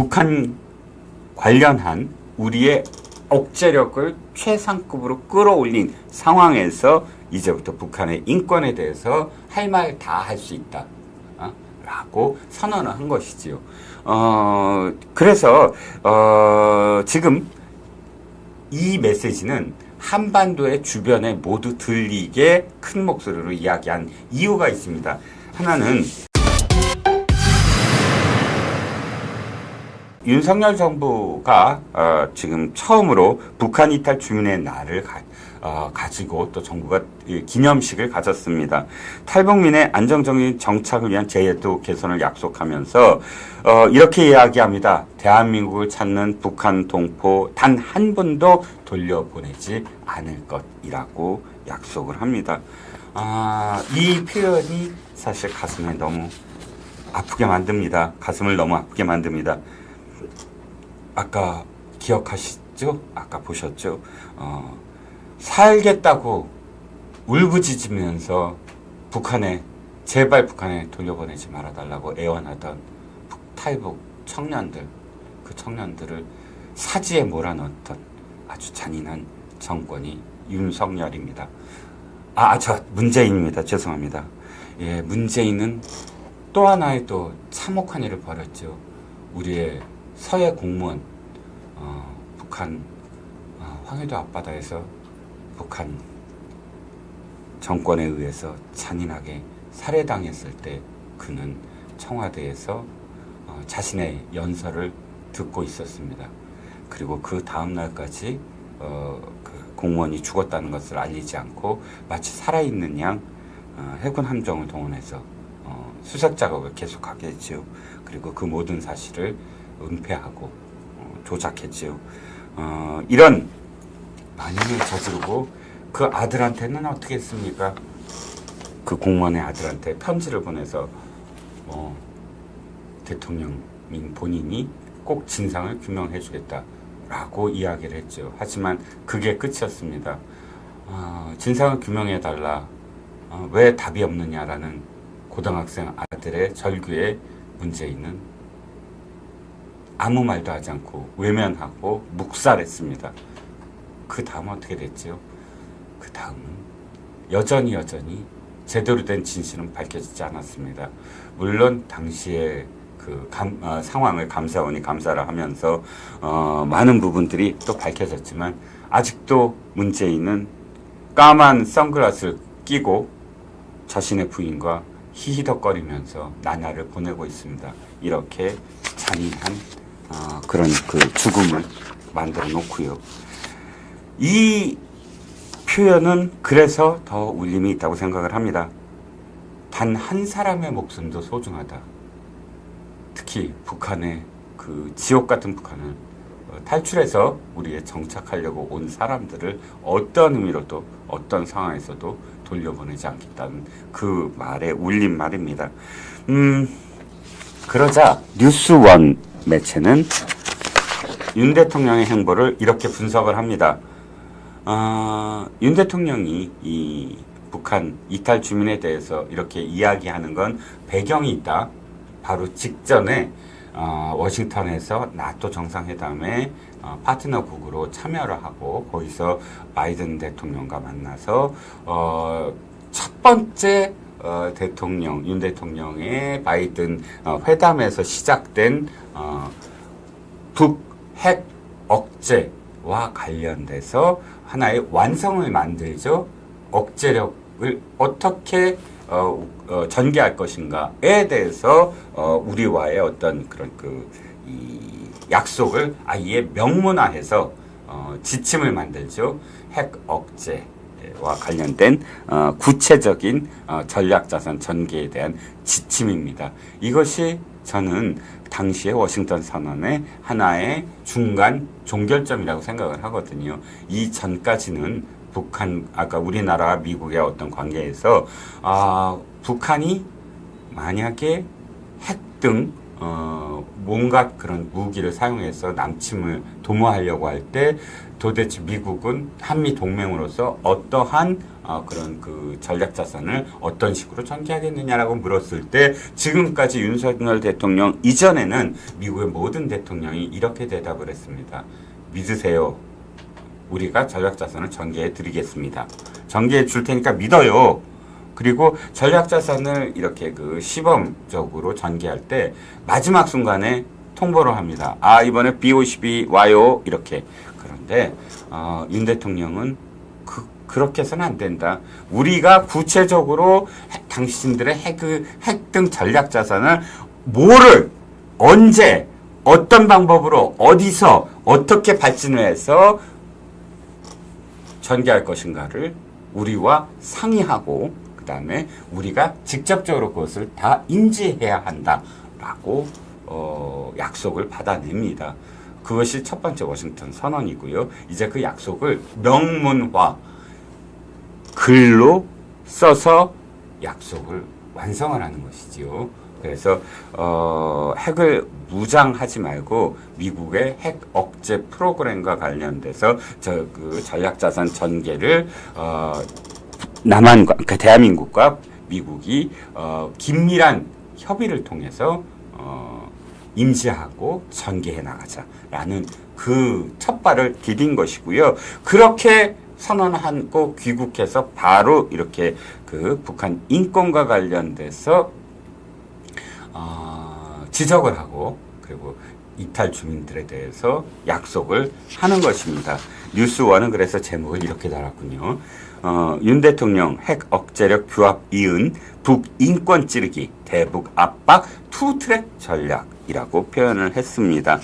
북한 관련한 우리의 억제력을 최상급으로 끌어올린 상황에서 이제부터 북한의 인권에 대해서 할 말 다 할 수 있다 라고 선언을 한 것이지요. 그래서 지금 이 메시지는 한반도의 주변에 모두 들리게 큰 목소리로 이야기한 이유가 있습니다. 하나는 윤석열 정부가 지금 처음으로 북한 이탈 주민의 날을 가지고 또 정부가 기념식을 가졌습니다. 탈북민의 안정적인 정착을 위한 제도 개선을 약속하면서 이렇게 이야기합니다. 대한민국을 찾는 북한 동포 단 한 분도 돌려보내지 않을 것이라고 약속을 합니다. 이 표현이 사실 가슴에 너무 아프게 만듭니다. 가슴을 너무 아프게 만듭니다. 아까 기억하시죠? 아까 보셨죠? 살겠다고 울부짖으면서 제발 북한에 돌려보내지 말아달라고 애원하던 탈북 청년들, 그 청년들을 사지에 몰아넣었던 아주 잔인한 정권이 윤석열입니다. 문재인입니다. 죄송합니다. 예, 문재인은 또 하나의 또 참혹한 일을 벌였죠. 우리의 서해 공무원, 북한 황해도 앞바다에서 북한 정권에 의해서 잔인하게 살해당했을 때 그는 청와대에서 자신의 연설을 듣고 있었습니다. 그리고 그 다음 날까지 그 공무원이 죽었다는 것을 알리지 않고 마치 살아있는 양 해군 함정을 동원해서 수색 작업을 계속하게 했죠. 그리고 그 모든 사실을 은폐하고 조작했지요. 이런 만행을 저지르고 그 아들한테는 어떻게 했습니까? 그 공무원의 아들한테 편지를 보내서 대통령인 본인이 꼭 진상을 규명해 주겠다라고 이야기를 했죠. 하지만 그게 끝이었습니다. 진상을 규명해 달라. 왜 답이 없느냐라는 고등학생 아들의 절규에 문재인은 아무 말도 하지 않고 외면하고 묵살했습니다. 그 다음 어떻게 됐지요? 그 다음은 여전히 제대로 된 진실은 밝혀지지 않았습니다. 물론 당시에 그 상황을 감사원이 감사를 하면서 많은 부분들이 또 밝혀졌지만 아직도 문재인은 까만 선글라스를 끼고 자신의 부인과 히히덕거리면서 나날을 보내고 있습니다. 이렇게 잔인한 그런 그 죽음을 만들어 놓고요. 이 표현은 그래서 더 울림이 있다고 생각을 합니다. 단 한 사람의 목숨도 소중하다. 특히 북한의 그 지옥 같은 북한을 탈출해서 우리에 정착하려고 온 사람들을 어떤 의미로도 어떤 상황에서도 돌려보내지 않겠다는 그 말에 울린 말입니다. 그러자 뉴스원 매체는 윤 대통령의 행보를 이렇게 분석을 합니다. 윤 대통령이 이 북한 이탈 주민에 대해서 이렇게 이야기하는 건 배경이 있다. 바로 직전에 워싱턴에서 나토 정상회담에 파트너국으로 참여를 하고 거기서 바이든 대통령과 만나서 첫 번째 윤 대통령의 바이든 회담에서 시작된 북핵 억제와 관련돼서 하나의 완성을 만들죠. 억제력을 어떻게 전개할 것인가에 대해서 우리와의 어떤 그런 이 약속을 아예 명문화해서 지침을 만들죠. 핵 억제와 관련된 구체적인 전략자산 전개에 대한 지침입니다. 이것이 저는 당시의 워싱턴 선언의 하나의 중간 종결점이라고 생각을 하거든요. 이 전까지는 아까 우리나라와 미국의 어떤 관계에서 북한이 만약에 핵 등 뭔가 그런 무기를 사용해서 남침을 도모하려고 할 때 도대체 미국은 한미 동맹으로서 어떠한 그런 그 전략 자산을 어떤 식으로 전개하겠느냐라고 물었을 때 지금까지 윤석열 대통령 이전에는 미국의 모든 대통령이 이렇게 대답을 했습니다. 믿으세요. 우리가 전략 자산을 전개해 드리겠습니다. 전개해 줄 테니까 믿어요. 그리고 전략 자산을 이렇게 그 시범적으로 전개할 때 마지막 순간에 통보를 합니다. 이번에 B-52 와요. 이렇게. 그런데 윤 대통령은 그렇게 해서는 안 된다. 우리가 구체적으로 당신들의 핵 등 전략 자산을 뭐를 언제 어떤 방법으로 어디서 어떻게 발진을 해서 전개할 것인가를 우리와 상의하고 그 다음에 우리가 직접적으로 그것을 다 인지해야 한다라고 약속을 받아냅니다. 그것이 첫 번째 워싱턴 선언이고요. 이제 그 약속을 명문화 글로 써서 약속을 완성을 하는 것이지요. 그래서 핵을 무장하지 말고 미국의 핵 억제 프로그램과 관련돼서 그 전략자산 전개를 남한과 그러니까 대한민국과 미국이 긴밀한 협의를 통해서 임시하고 전개해 나가자라는 그 첫발을 디딘 것이고요. 그렇게 선언하고 귀국해서 바로 이렇게 그 북한 인권과 관련돼서 지적을 하고 그리고 이탈 주민들에 대해서 약속을 하는 것입니다. 뉴스원은 그래서 제목을 이렇게 달았군요. 윤 대통령 핵 억제력 규합 이은 북인권 찌르기 대북 압박 투트랙 전략이라고 표현을 했습니다.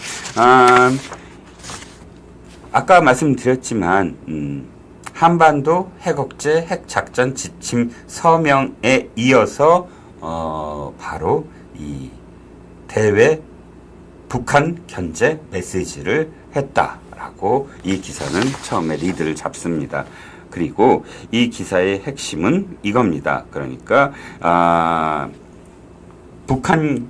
아까 말씀드렸지만 한반도 핵억제 핵작전 지침 서명에 이어서 바로 이 대외 북한 견제 메시지를 했다라고 이 기사는 처음에 리드를 잡습니다. 그리고 이 기사의 핵심은 이겁니다. 그러니까 북한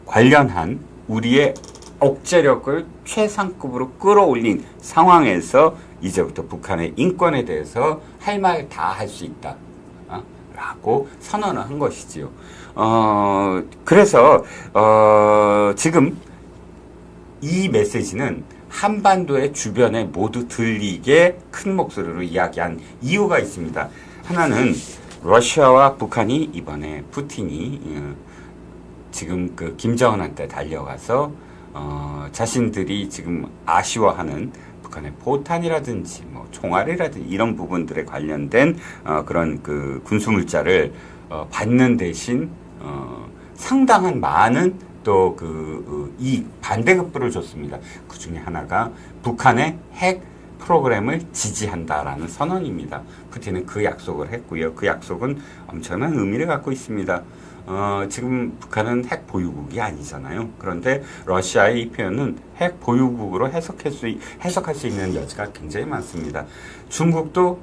관련한 우리의 억제력을 최상급으로 끌어올린 상황에서 이제부터 북한의 인권에 대해서 할 말 다 할 수 있다. 라고 선언을 한 것이지요. 그래서 지금 이 메시지는 한반도의 주변에 모두 들리게 큰 목소리로 이야기한 이유가 있습니다. 하나는 러시아와 북한이 이번에 푸틴이 지금 그 김정은한테 달려가서 자신들이 지금 아쉬워하는 북한의 포탄이라든지 뭐 총알이라든지 이런 부분들에 관련된 그런 그 군수물자를 받는 대신 상당한 많은 또 이 반대급부를 줬습니다. 그 중에 하나가 북한의 핵 프로그램을 지지한다라는 선언입니다. 푸틴은 그 약속을 했고요. 그 약속은 엄청난 의미를 갖고 있습니다. 지금 북한은 핵 보유국이 아니잖아요. 그런데 러시아의 이 표현은 핵 보유국으로 해석할 수 있는 여지가 굉장히 많습니다. 중국도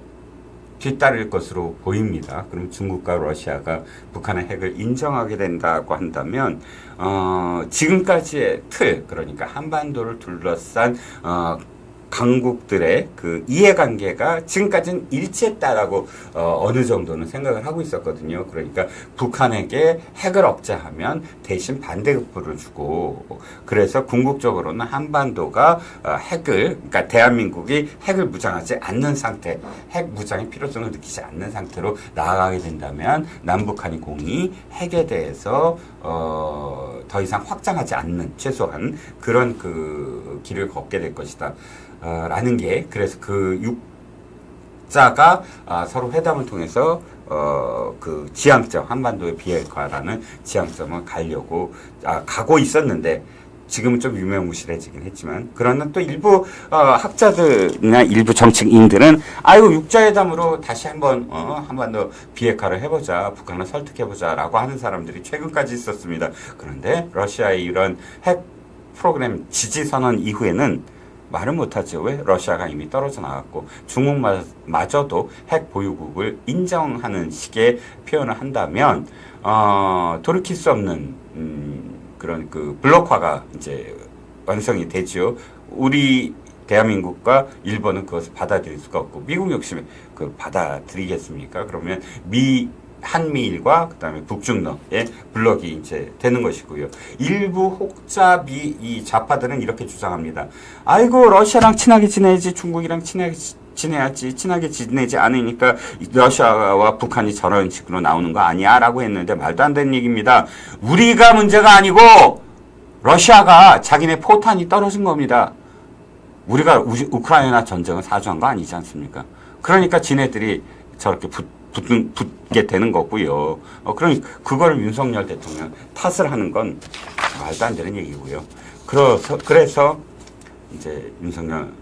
뒤따를 것으로 보입니다. 그럼 중국과 러시아가 북한의 핵을 인정하게 된다고 한다면 지금까지의 틀, 그러니까 한반도를 둘러싼 강국들의 그 이해관계가 지금까지는 일치했다라고 어느 정도는 생각을 하고 있었거든요. 그러니까 북한에게 핵을 억제하면 대신 반대급부를 주고, 그래서 궁극적으로는 한반도가 그러니까 대한민국이 핵을 무장하지 않는 상태, 핵 무장의 필요성을 느끼지 않는 상태로 나아가게 된다면 남북한이 공이 핵에 대해서 더 이상 확장하지 않는 최소한 그런 그 길을 걷게 될 것이다. 라는 게, 그래서 그 육자가 서로 회담을 통해서 그 지향점, 한반도의 비핵화라는 지향점을 가고 있었는데 지금은 좀 유명무실해지긴 했지만, 그러나 또 일부 학자들이나 일부 정치인들은 육자회담으로 다시 한번 한반도 비핵화를 해보자, 북한을 설득해보자라고 하는 사람들이 최근까지 있었습니다. 그런데 러시아의 이런 핵 프로그램 지지 선언 이후에는 말을 못하죠. 왜? 러시아가 이미 떨어져 나갔고 중국마저도 핵 보유국을 인정하는 식의 표현을 한다면 돌이킬 수 없는 그런 그 블록화가 이제 완성이 되죠. 우리 대한민국과 일본은 그것을 받아들일 수가 없고 미국 역시 그걸 받아들이겠습니까? 그러면 한미일과 그다음에 북중러의 블록이 이제 되는 것이고요. 일부 혹자미 이 좌파들은 이렇게 주장합니다. 아이고 러시아랑 친하게 지내야지, 중국이랑 친하게 지내야지, 친하게 지내지 않으니까 러시아와 북한이 저런 식으로 나오는 거 아니야? 라고 했는데 말도 안 되는 얘기입니다. 우리가 문제가 아니고 러시아가 자기네 포탄이 떨어진 겁니다. 우리가 우크라이나 전쟁을 사주한 거 아니지 않습니까? 그러니까 지네들이 저렇게 붙게 되는 거고요. 그러니까 그걸 윤석열 대통령 탓을 하는 건 말도 안 되는 얘기고요. 그래서 이제 윤석열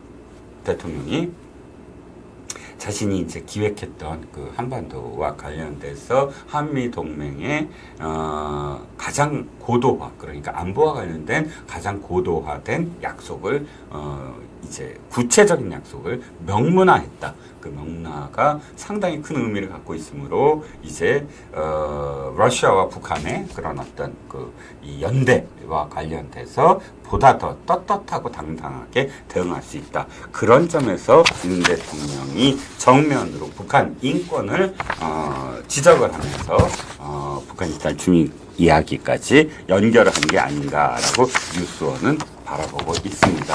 대통령이 자신이 이제 기획했던 그 한반도와 관련돼서 한미 동맹의 가장 고도화, 그러니까 안보와 관련된 가장 고도화된 약속을 이제 구체적인 약속을 명문화했다. 그 명문화가 상당히 큰 의미를 갖고 있으므로 이제 러시아와 북한의 그런 어떤 그 이 연대와 관련돼서 보다 더 떳떳하고 당당하게 대응할 수 있다. 그런 점에서 윤 대통령이 정면으로 북한 인권을 지적을 하면서 북한 이탈 주민 이야기까지 연결을 한 게 아닌가라고 뉴스원은 바라보고 있습니다.